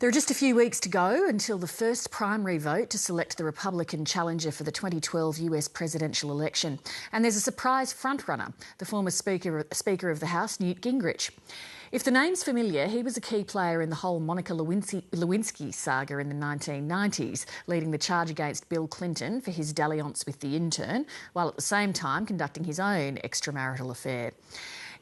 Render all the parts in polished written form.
There are just a few weeks to go until the first primary vote to select the Republican challenger for the 2012 US presidential election. And there's a surprise frontrunner, the former Speaker of the House, Newt Gingrich. If the name's familiar, he was a key player in the whole Monica Lewinsky saga in the 1990s, leading the charge against Bill Clinton for his dalliance with the intern, while at the same time conducting his own extramarital affair.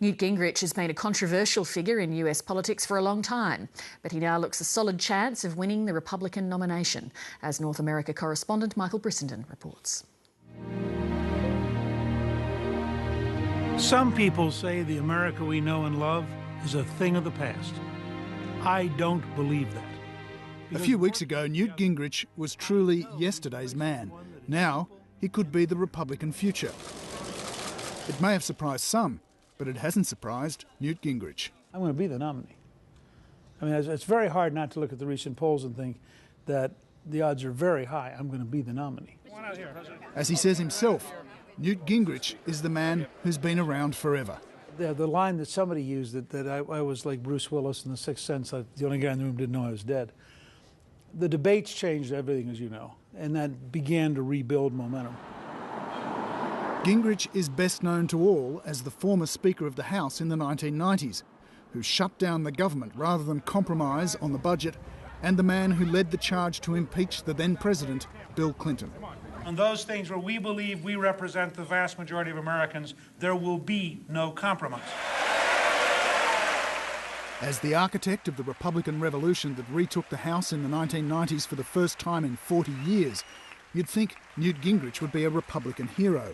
Newt Gingrich has been a controversial figure in US politics for a long time, but he now looks a solid chance of winning the Republican nomination, as North America correspondent Michael Brissenden reports. Some people say the America we know and love is a thing of the past. I don't believe that. A few weeks ago, Newt Gingrich was truly yesterday's man. Now, he could be the Republican future. It may have surprised some, but it hasn't surprised Newt Gingrich. I'm going to be the nominee. I mean, it's very hard not to look at the recent polls and think that the odds are very high I'm going to be the nominee. As he says himself, Newt Gingrich is the man who's been around forever. The line that somebody used, that I was like Bruce Willis in The Sixth Sense, the only guy in the room didn't know I was dead. The debates changed everything, as you know, and that began to rebuild momentum. Gingrich is best known to all as the former Speaker of the House in the 1990s, who shut down the government rather than compromise on the budget, and the man who led the charge to impeach the then President, Bill Clinton. On those things where we believe we represent the vast majority of Americans, there will be no compromise. As the architect of the Republican Revolution that retook the House in the 1990s for the first time in 40 years, you'd think Newt Gingrich would be a Republican hero.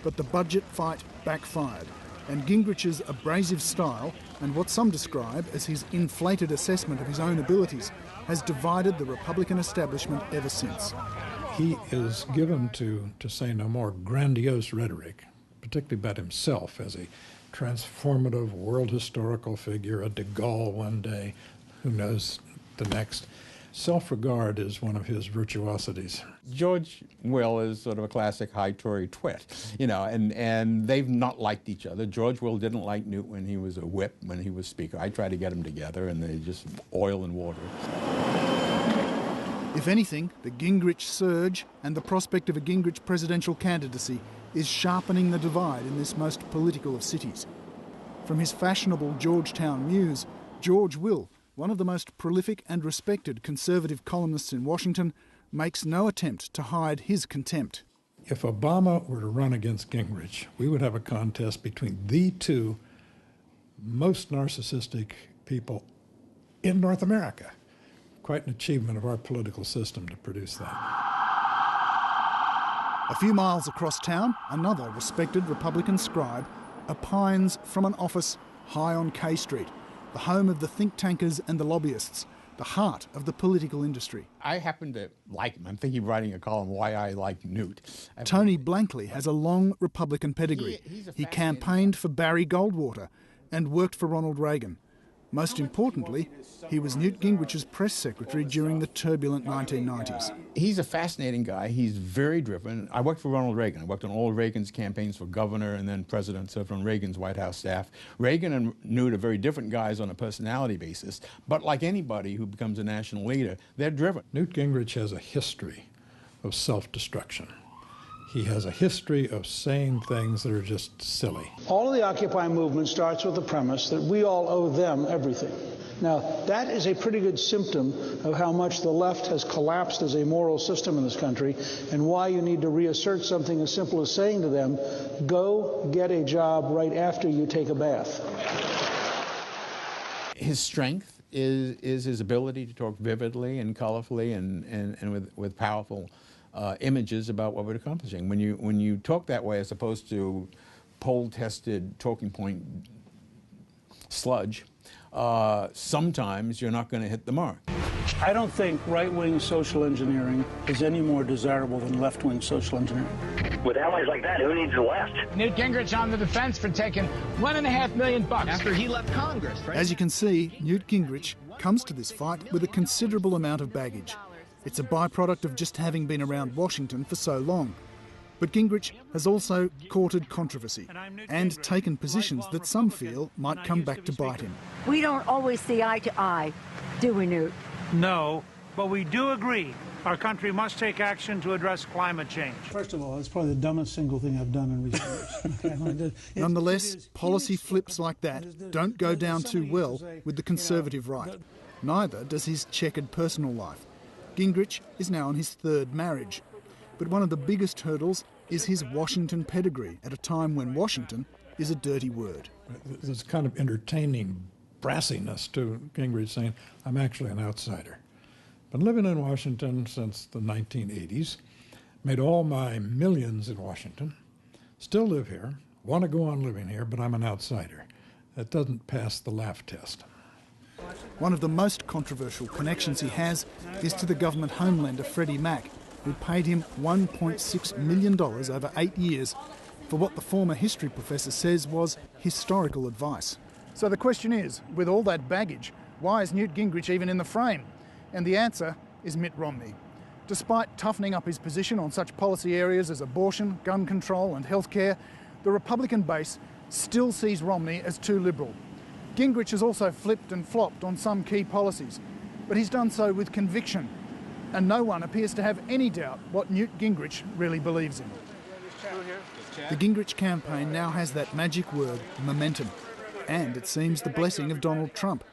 But the budget fight backfired, and Gingrich's abrasive style and what some describe as his inflated assessment of his own abilities has divided the Republican establishment ever since. He is given to say no more, grandiose rhetoric, particularly about himself as a transformative world historical figure, a de Gaulle one day, who knows the next. Self-regard is one of his virtuosities. George Will is sort of a classic high Tory twit, you know, and they've not liked each other. George Will didn't like Newt when he was a whip, when he was Speaker. I tried to get them together, and they just oil and water. If anything, the Gingrich surge and the prospect of a Gingrich presidential candidacy is sharpening the divide in this most political of cities. From his fashionable Georgetown muse, George Will, one of the most prolific and respected conservative columnists in Washington, makes no attempt to hide his contempt. If Obama were to run against Gingrich, we would have a contest between the two most narcissistic people in North America. Quite an achievement of our political system to produce that. A few miles across town, another respected Republican scribe opines from an office high on K Street, the home of the think tankers and the lobbyists, the heart of the political industry. I happen to like him. I'm thinking of writing a column, Why I Like Newt. Tony Blankley has a long Republican pedigree. He campaigned for Barry Goldwater and worked for Ronald Reagan. Most importantly, he was Newt Gingrich's press secretary during the turbulent 1990s. He's a fascinating guy. He's very driven. I worked for Ronald Reagan. I worked on all Reagan's campaigns for governor and then president, served on Reagan's White House staff. Reagan and Newt are very different guys on a personality basis, but like anybody who becomes a national leader, they're driven. Newt Gingrich has a history of self-destruction. He has a history of saying things that are just silly. All of the Occupy movement starts with the premise that we all owe them everything. Now, that is a pretty good symptom of how much the left has collapsed as a moral system in this country, and why you need to reassert something as simple as saying to them, go get a job right after you take a bath. His strength is his ability to talk vividly and colorfully and with powerful images about what we're accomplishing. When you talk that way, as opposed to poll-tested talking point sludge, sometimes you're not going to hit the mark. I don't think right-wing social engineering is any more desirable than left-wing social engineering. With allies like that, who needs the left? Newt Gingrich on the defense for taking $1.5 million after he left Congress, right? As you can see, Newt Gingrich comes to this fight with a considerable amount of baggage. It's a byproduct of just having been around Washington for so long. But Gingrich has also courted controversy and taken positions that some feel might come back to bite him. We don't always see eye to eye, do we, Newt? No, but we do agree our country must take action to address climate change. First of all, it's probably the dumbest single thing I've done in recent years. Nonetheless, policy flips like that don't go down too well with the Conservative right. Neither does his checkered personal life. Gingrich is now on his third marriage. But one of the biggest hurdles is his Washington pedigree at a time when Washington is a dirty word. There's kind of entertaining brassiness to Gingrich saying, I'm actually an outsider. Been living in Washington since the 1980s, made all my millions in Washington, still live here, want to go on living here, but I'm an outsider. That doesn't pass the laugh test. One of the most controversial connections he has is to the government homelender Freddie Mac, who paid him $1.6 million over 8 years for what the former history professor says was historical advice. So the question is, with all that baggage, why is Newt Gingrich even in the frame? And the answer is Mitt Romney. Despite toughening up his position on such policy areas as abortion, gun control and healthcare, the Republican base still sees Romney as too liberal. Gingrich has also flipped and flopped on some key policies, but he's done so with conviction, and no one appears to have any doubt what Newt Gingrich really believes in. The Gingrich campaign now has that magic word, momentum, and it seems the blessing of Donald Trump.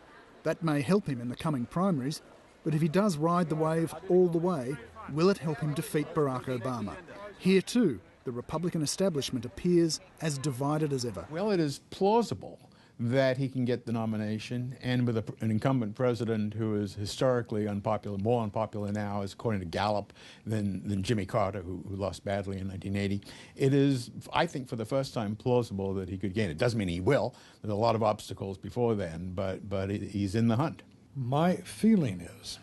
That may help him in the coming primaries, but if he does ride the wave all the way, will it help him defeat Barack Obama? Here too, the Republican establishment appears as divided as ever. Well, it is plausible that he can get the nomination, and with an incumbent president who is historically unpopular, more unpopular now, as according to Gallup, than Jimmy Carter, who lost badly in 1980. It is, I think, for the first time plausible that he could gain it. Doesn't mean he will. There's a lot of obstacles before then, but he's in the hunt. My feeling is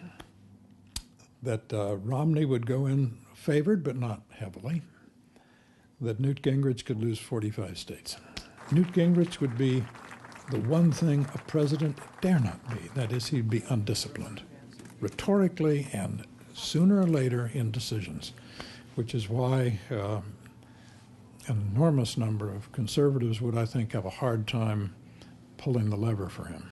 that Romney would go in favored, but not heavily, that Newt Gingrich could lose 45 states. Newt Gingrich would be the one thing a president dare not be, that is, he'd be undisciplined, rhetorically and sooner or later in decisions, which is why an enormous number of conservatives would, I think, have a hard time pulling the lever for him.